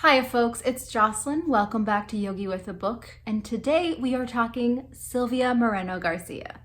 Hiya folks, it's Jocelyn. Welcome back to Yogi with a Book, and today we are talking Silvia Moreno-Garcia.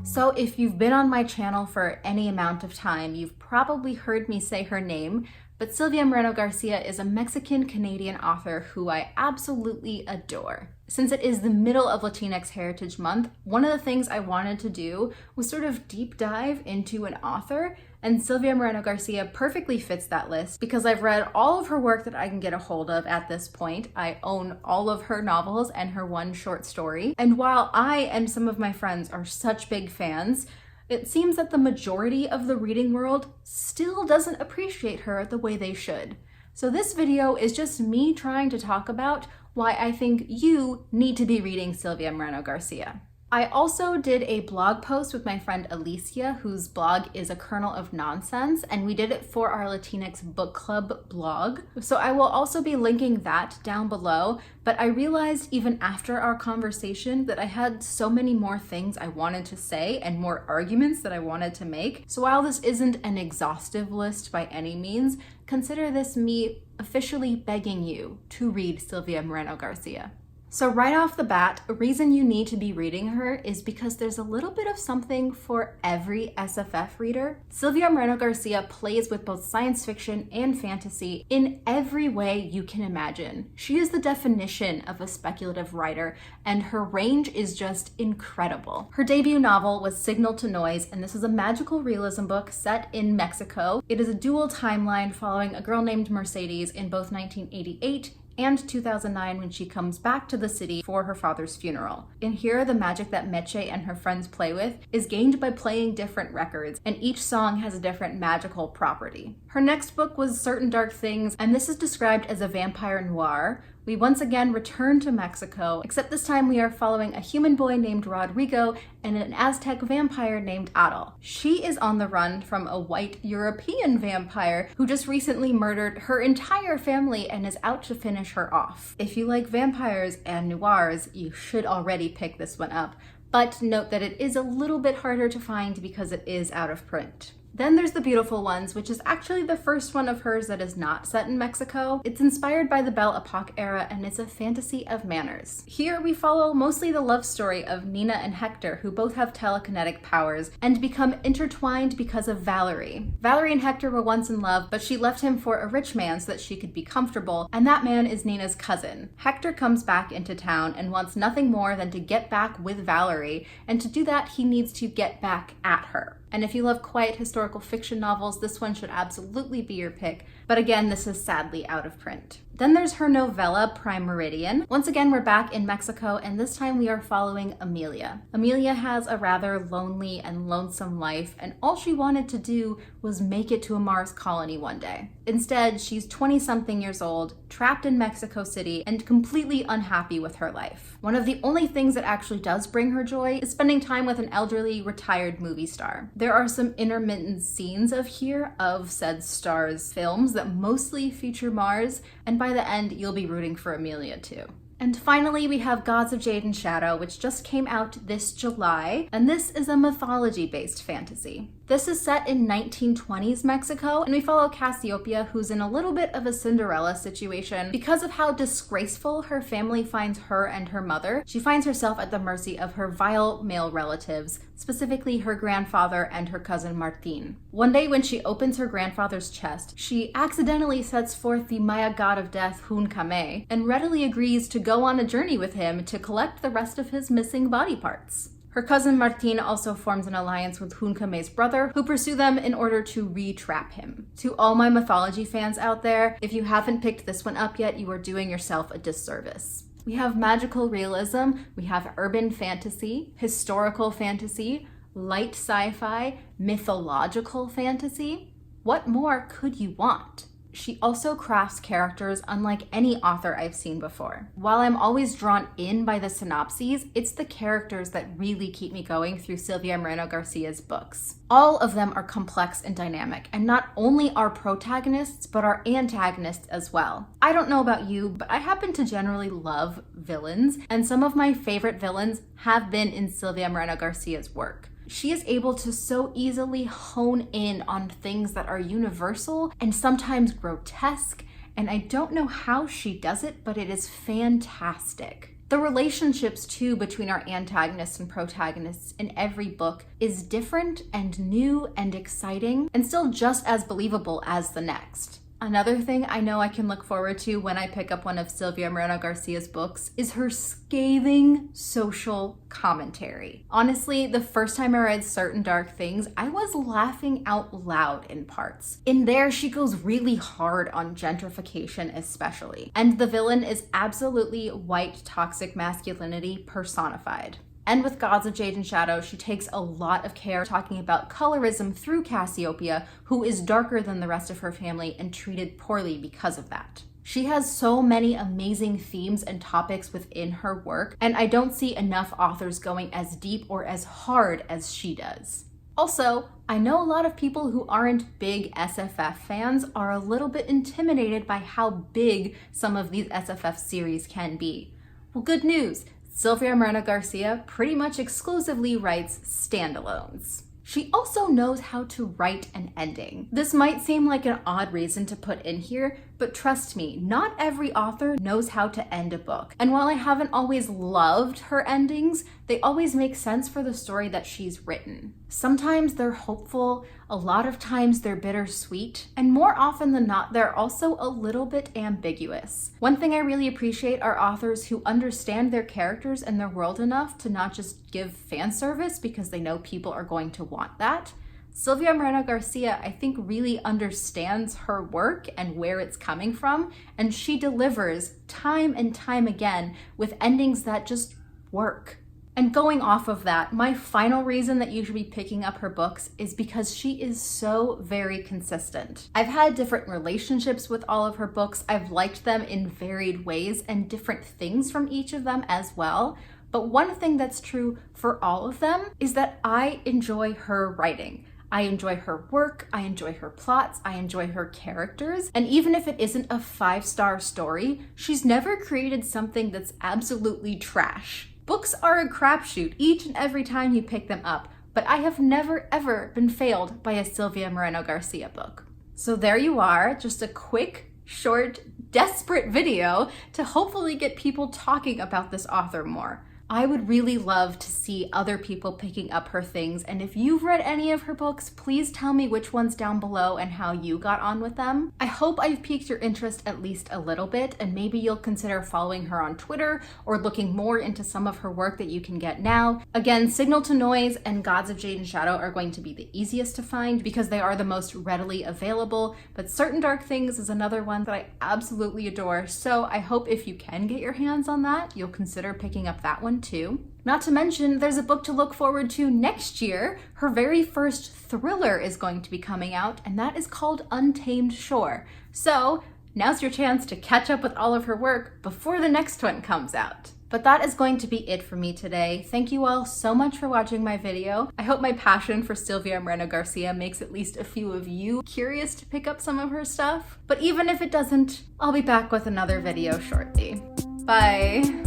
So if you've been on my channel for any amount of time, you've probably heard me say her name, but Silvia Moreno-Garcia is a Mexican-Canadian author who I absolutely adore. Since it is the middle of Latinx Heritage Month, one of the things I wanted to do was sort of deep dive into an author, and Silvia Moreno-Garcia perfectly fits that list because I've read all of her work that I can get a hold of at this point. I own all of her novels and her one short story, and while I and some of my friends are such big fans, it seems that the majority of the reading world still doesn't appreciate her the way they should. So this video is just me trying to talk about why I think you need to be reading Silvia Moreno-Garcia. I also did a blog post with my friend Alicia, whose blog is A Kernel of Nonsense, and we did it for our Latinx book club blog. So I will also be linking that down below, but I realized even after our conversation that I had so many more things I wanted to say and more arguments that I wanted to make. So while this isn't an exhaustive list by any means, consider this me officially begging you to read Silvia Moreno-Garcia. So right off the bat, a reason you need to be reading her is because there's a little bit of something for every SFF reader. Silvia Moreno-Garcia plays with both science fiction and fantasy in every way you can imagine. She is the definition of a speculative writer, and her range is just incredible. Her debut novel was Signal to Noise, and this is a magical realism book set in Mexico. It is a dual timeline following a girl named Mercedes in both 1988 and 2009 when she comes back to the city for her father's funeral. In here, the magic that Meche and her friends play with is gained by playing different records, and each song has a different magical property. Her next book was Certain Dark Things, and this is described as a vampire noir. We once again return to Mexico, except this time we are following a human boy named Rodrigo and an Aztec vampire named Adal. She is on the run from a white European vampire who just recently murdered her entire family and is out to finish her off. If you like vampires and noirs, you should already pick this one up, but note that it is a little bit harder to find because it is out of print. Then there's The Beautiful Ones, which is actually the first one of hers that is not set in Mexico. It's inspired by the Belle Epoque era, and it's a fantasy of manners. Here we follow mostly the love story of Nina and Hector, who both have telekinetic powers and become intertwined because of Valerie. Valerie and Hector were once in love, but she left him for a rich man so that she could be comfortable, and that man is Nina's cousin. Hector comes back into town and wants nothing more than to get back with Valerie, and to do that he needs to get back at her. And if you love quiet historical fiction novels, this one should absolutely be your pick. But again, this is sadly out of print. Then there's her novella, Prime Meridian. Once again, we're back in Mexico, and this time we are following Amelia. Amelia has a rather lonely and lonesome life, and all she wanted to do was make it to a Mars colony one day. Instead, she's 20-something years old, trapped in Mexico City, and completely unhappy with her life. One of the only things that actually does bring her joy is spending time with an elderly, retired movie star. There are some intermittent scenes of said star's films that mostly feature Mars, and by the end, you'll be rooting for Amelia too. And finally, we have Gods of Jaden Shadow, which just came out this July, and this is a mythology-based fantasy. This is set in 1920s Mexico, and we follow Cassiopeia, who's in a little bit of a Cinderella situation. Because of how disgraceful her family finds her and her mother, she finds herself at the mercy of her vile male relatives, specifically her grandfather and her cousin Martin. One day when she opens her grandfather's chest, she accidentally sets forth the Maya god of death, Hun Kame, and readily agrees to go on a journey with him to collect the rest of his missing body parts. Her cousin Martin also forms an alliance with Hun Kame's brother, who pursue them in order to re-trap him. To all my mythology fans out there, if you haven't picked this one up yet, you are doing yourself a disservice. We have magical realism, we have urban fantasy, historical fantasy, light sci-fi, mythological fantasy. What more could you want? She also crafts characters unlike any author I've seen before. While I'm always drawn in by the synopses, it's the characters that really keep me going through Silvia Moreno-Garcia's books. All of them are complex and dynamic, and not only are protagonists, but are antagonists as well. I don't know about you, but I happen to generally love villains, and some of my favorite villains have been in Silvia Moreno-Garcia's work. She is able to so easily hone in on things that are universal and sometimes grotesque, and I don't know how she does it, but it is fantastic. The relationships too between our antagonists and protagonists in every book is different and new and exciting and still just as believable as the next. Another thing I know I can look forward to when I pick up one of Silvia Moreno-Garcia's books is her scathing social commentary. Honestly, the first time I read Certain Dark Things, I was laughing out loud in parts. In there, she goes really hard on gentrification especially, and the villain is absolutely white toxic masculinity personified. And with Gods of Jade and Shadow, she takes a lot of care talking about colorism through Cassiopeia, who is darker than the rest of her family and treated poorly because of that. She has so many amazing themes and topics within her work, and I don't see enough authors going as deep or as hard as she does. Also, I know a lot of people who aren't big SFF fans are a little bit intimidated by how big some of these SFF series can be. Well, good news. Silvia Moreno-Garcia pretty much exclusively writes standalones. She also knows how to write an ending. This might seem like an odd reason to put in here, but trust me, not every author knows how to end a book. And while I haven't always loved her endings, they always make sense for the story that she's written. Sometimes they're hopeful, a lot of times they're bittersweet, and more often than not, they're also a little bit ambiguous. One thing I really appreciate are authors who understand their characters and their world enough to not just give fan service because they know people are going to want that. Silvia Moreno-Garcia, I think, really understands her work and where it's coming from, and she delivers time and time again with endings that just work. And going off of that, my final reason that you should be picking up her books is because she is so very consistent. I've had different relationships with all of her books. I've liked them in varied ways and different things from each of them as well. But one thing that's true for all of them is that I enjoy her writing. I enjoy her work, I enjoy her plots, I enjoy her characters, and even if it isn't a 5-star story, she's never created something that's absolutely trash. Books are a crapshoot each and every time you pick them up, but I have never ever been failed by a Silvia Moreno-Garcia book. So there you are, just a quick, short, desperate video to hopefully get people talking about this author more. I would really love to see other people picking up her things, and if you've read any of her books, please tell me which ones down below and how you got on with them. I hope I've piqued your interest at least a little bit, and maybe you'll consider following her on Twitter or looking more into some of her work that you can get now. Again, Signal to Noise and Gods of Jade and Shadow are going to be the easiest to find because they are the most readily available, but Certain Dark Things is another one that I absolutely adore, so I hope if you can get your hands on that, you'll consider picking up that one too. Not to mention, there's a book to look forward to next year. Her very first thriller is going to be coming out, and that is called Untamed Shore. So now's your chance to catch up with all of her work before the next one comes out. But that is going to be it for me today. Thank you all so much for watching my video. I hope my passion for Silvia Moreno-Garcia makes at least a few of you curious to pick up some of her stuff. But even if it doesn't, I'll be back with another video shortly. Bye!